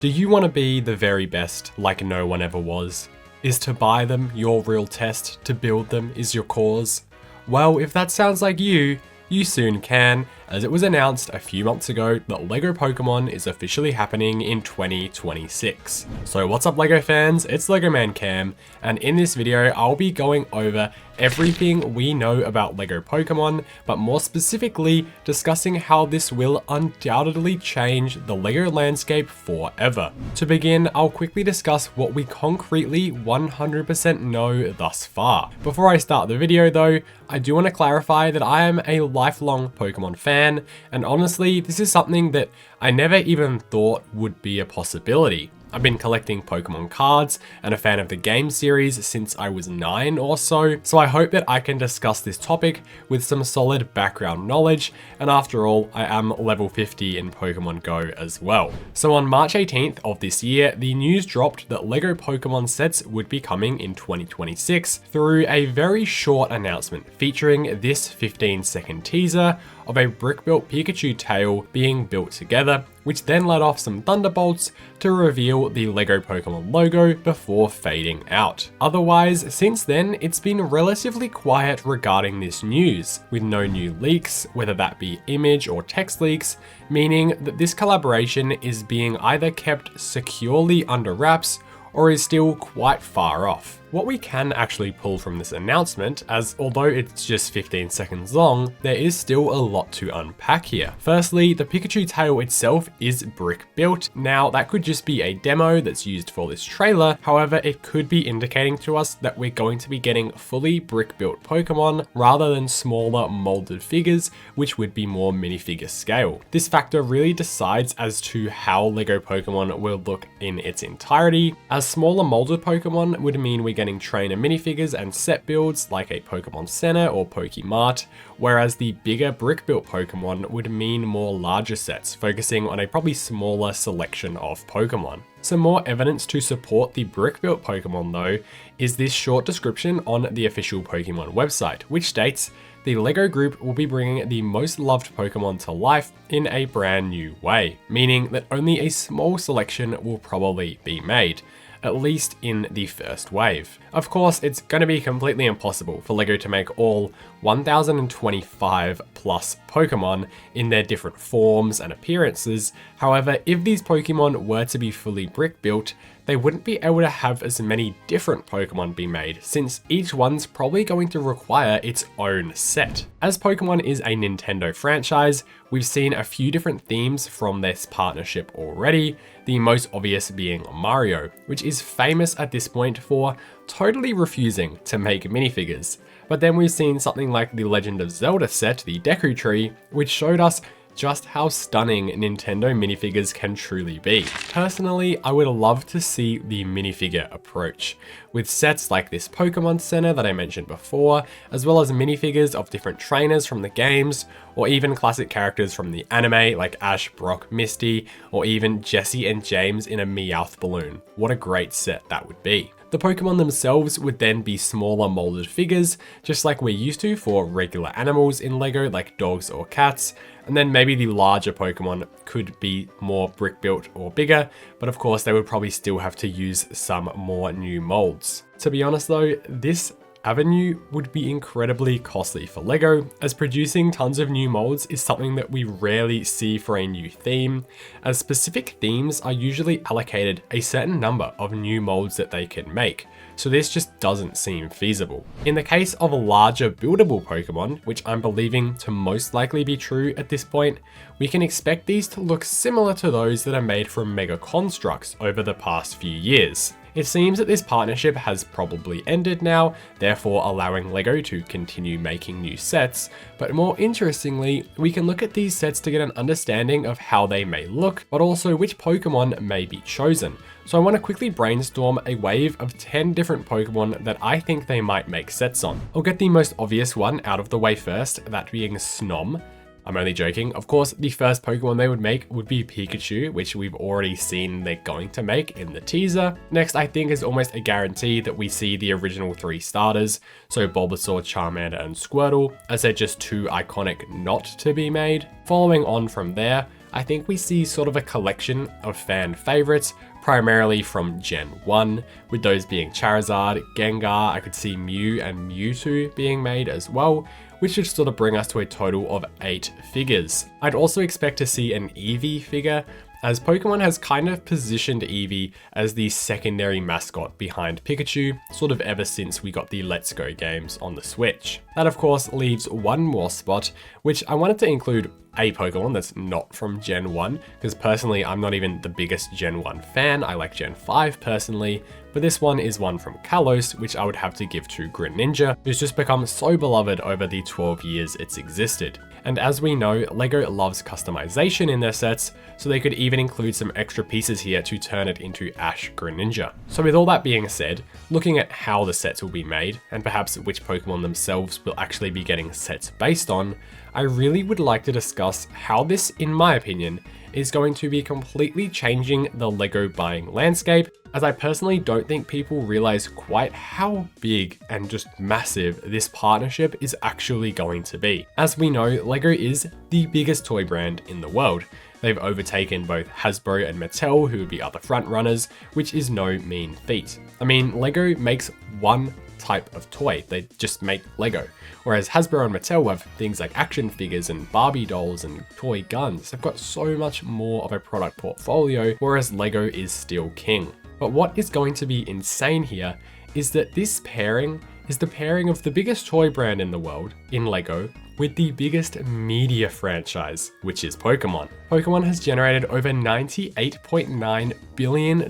Do you want to be the very best like no one ever was? Is to buy them your real test, to build them is your cause? Well, if that sounds like you soon can, as it was announced a few months ago that LEGO Pokemon is officially happening in 2026. So what's up LEGO fans, it's LEGO Man Cam, and in this video I'll be going over everything we know about LEGO Pokemon, but more specifically discussing how this will undoubtedly change the LEGO landscape forever. To begin, I'll quickly discuss what we concretely 100% know thus far. Before I start the video though, I do want to clarify that I am a lifelong Pokemon fan, and honestly, this is something that I never even thought would be a possibility. I've been collecting Pokemon cards and a fan of the game series since I was 9 or so I hope that I can discuss this topic with some solid background knowledge, and after all, I am level 50 in Pokemon Go as well. So on March 18th of this year, the news dropped that LEGO Pokemon sets would be coming in 2026 through a very short announcement featuring this 15-second teaser of a brick-built Pikachu tail being built together, which then let off some thunderbolts to reveal the LEGO Pokemon logo before fading out. Otherwise, since then, it's been relatively quiet regarding this news, with no new leaks, whether that be image or text leaks, meaning that this collaboration is being either kept securely under wraps or is still quite far off. What we can actually pull from this announcement, as although it's just 15 seconds long, there is still a lot to unpack here. Firstly, the Pikachu tail itself is brick built. Now, that could just be a demo that's used for this trailer. However, it could be indicating to us that we're going to be getting fully brick built Pokemon rather than smaller molded figures, which would be more minifigure scale. This factor really decides as to how LEGO Pokemon will look in its entirety, as smaller molded Pokemon would mean we're getting trainer minifigures and set builds like a Pokemon Center or Pokemart, whereas the bigger brick-built Pokemon would mean more larger sets, focusing on a probably smaller selection of Pokemon. Some more evidence to support the brick-built Pokemon though is this short description on the official Pokemon website, which states, the LEGO Group will be bringing the most loved Pokemon to life in a brand new way, meaning that only a small selection will probably be made, at least in the first wave. Of course, it's going to be completely impossible for LEGO to make all 1025 plus Pokemon in their different forms and appearances. However, if these Pokemon were to be fully brick built, they wouldn't be able to have as many different Pokemon be made, since each one's probably going to require its own set. As Pokemon is a Nintendo franchise, we've seen a few different themes from this partnership already, the most obvious being Mario, which is famous at this point for totally refusing to make minifigures. But then we've seen something like the Legend of Zelda set, the Deku Tree, which showed us just how stunning Nintendo minifigures can truly be. Personally, I would love to see the minifigure approach, with sets like this Pokemon Center that I mentioned before, as well as minifigures of different trainers from the games, or even classic characters from the anime like Ash, Brock, Misty, or even Jessie and James in a Meowth balloon. What a great set that would be. The Pokemon themselves would then be smaller molded figures, just like we're used to for regular animals in LEGO like dogs or cats, and then maybe the larger Pokemon could be more brick built or bigger, but of course they would probably still have to use some more new molds. To be honest though, this avenue would be incredibly costly for LEGO, as producing tons of new molds is something that we rarely see for a new theme, as specific themes are usually allocated a certain number of new molds that they can make, so this just doesn't seem feasible. In the case of larger buildable Pokemon, which I'm believing to most likely be true at this point, we can expect these to look similar to those that are made from Mega Constructs over the past few years. It seems that this partnership has probably ended now, therefore allowing LEGO to continue making new sets, but more interestingly, we can look at these sets to get an understanding of how they may look, but also which Pokemon may be chosen. So I want to quickly brainstorm a wave of 10 different Pokemon that I think they might make sets on. I'll get the most obvious one out of the way first, that being Snom. I'm only joking. Of course, the first Pokemon they would make would be Pikachu, which we've already seen they're going to make in the teaser. Next, I think is almost a guarantee that we see the original 3 starters, so Bulbasaur, Charmander, and Squirtle, as they're just too iconic not to be made. Following on from there, I think we see sort of a collection of fan favorites, primarily from Gen 1, with those being Charizard, Gengar. I could see Mew and Mewtwo being made as well, which should sort of bring us to a total of 8 figures. I'd also expect to see an Eevee figure, as Pokemon has kind of positioned Eevee as the secondary mascot behind Pikachu, sort of ever since we got the Let's Go games on the Switch. That of course leaves one more spot, which I wanted to include a Pokemon that's not from Gen 1, because personally I'm not even the biggest Gen 1 fan. I like Gen 5 personally, but this one is one from Kalos, which I would have to give to Greninja, who's just become so beloved over the 12 years it's existed. And as we know, LEGO loves customization in their sets, so they could even include some extra pieces here to turn it into Ash Greninja. So with all that being said, looking at how the sets will be made, and perhaps which Pokemon themselves will actually be getting sets based on, I really would like to discuss how this, in my opinion, is going to be completely changing the LEGO buying landscape, as I personally don't think people realize quite how big and just massive this partnership is actually going to be. As we know, LEGO is the biggest toy brand in the world. They've overtaken both Hasbro and Mattel, who would be other frontrunners, which is no mean feat. I mean, LEGO makes one type of toy. They just make Lego. Whereas Hasbro and Mattel have things like action figures and Barbie dolls and toy guns. They've got so much more of a product portfolio, whereas Lego is still king. But what is going to be insane here is that this pairing is the pairing of the biggest toy brand in the world, in LEGO, with the biggest media franchise, which is Pokemon. Pokemon has generated over $98.9 billion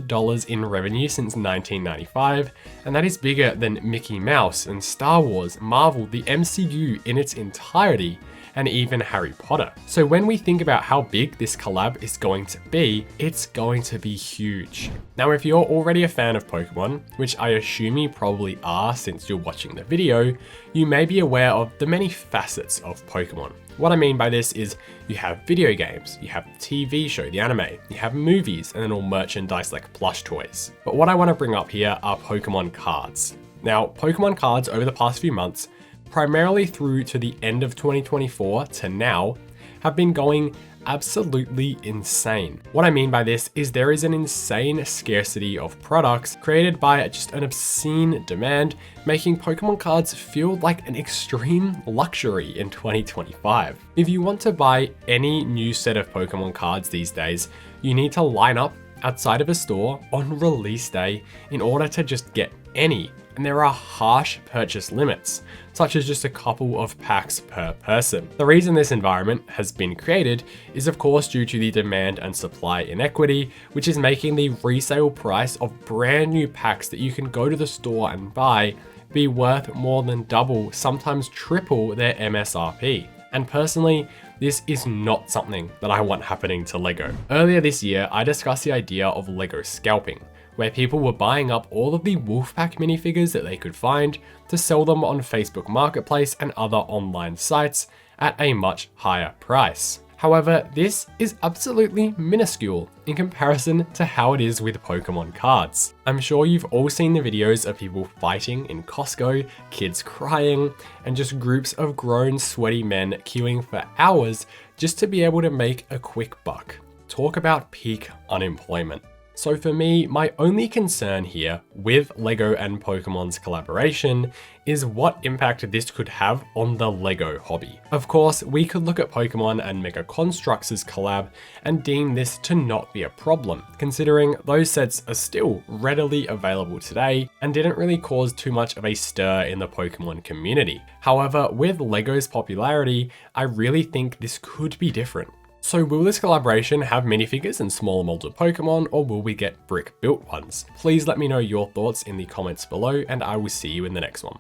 in revenue since 1995, and that is bigger than Mickey Mouse and Star Wars, Marvel, the MCU in its entirety, and even Harry Potter. So when we think about how big this collab is going to be, it's going to be huge. Now, if you're already a fan of Pokemon, which I assume you probably are since you're watching the video, you may be aware of the many facets of Pokemon. What I mean by this is you have video games, you have the TV show, the anime, you have movies, and then all merchandise like plush toys. But what I want to bring up here are Pokemon cards. Now, Pokemon cards over the past few months, primarily through to the end of 2024 to now, have been going absolutely insane. What I mean by this is there is an insane scarcity of products created by just an obscene demand, making Pokemon cards feel like an extreme luxury in 2025. If you want to buy any new set of Pokemon cards these days, you need to line up outside of a store on release day in order to just get any. And there are harsh purchase limits, such as just a couple of packs per person. The reason this environment has been created is of course due to the demand and supply inequity, which is making the resale price of brand new packs that you can go to the store and buy be worth more than double, sometimes triple their MSRP. And personally, this is not something that I want happening to LEGO. Earlier this year, I discussed the idea of LEGO scalping, where people were buying up all of the Wolfpack minifigures that they could find to sell them on Facebook Marketplace and other online sites at a much higher price. However, this is absolutely minuscule in comparison to how it is with Pokemon cards. I'm sure you've all seen the videos of people fighting in Costco, kids crying, and just groups of grown sweaty men queuing for hours just to be able to make a quick buck. Talk about peak unemployment. So for me, my only concern here with LEGO and Pokemon's collaboration is what impact this could have on the LEGO hobby. Of course, we could look at Pokemon and Mega Construx's collab and deem this to not be a problem, considering those sets are still readily available today and didn't really cause too much of a stir in the Pokemon community. However, with LEGO's popularity, I really think this could be different. So will this collaboration have minifigures and smaller molds of Pokemon, or will we get brick built ones? Please let me know your thoughts in the comments below, and I will see you in the next one.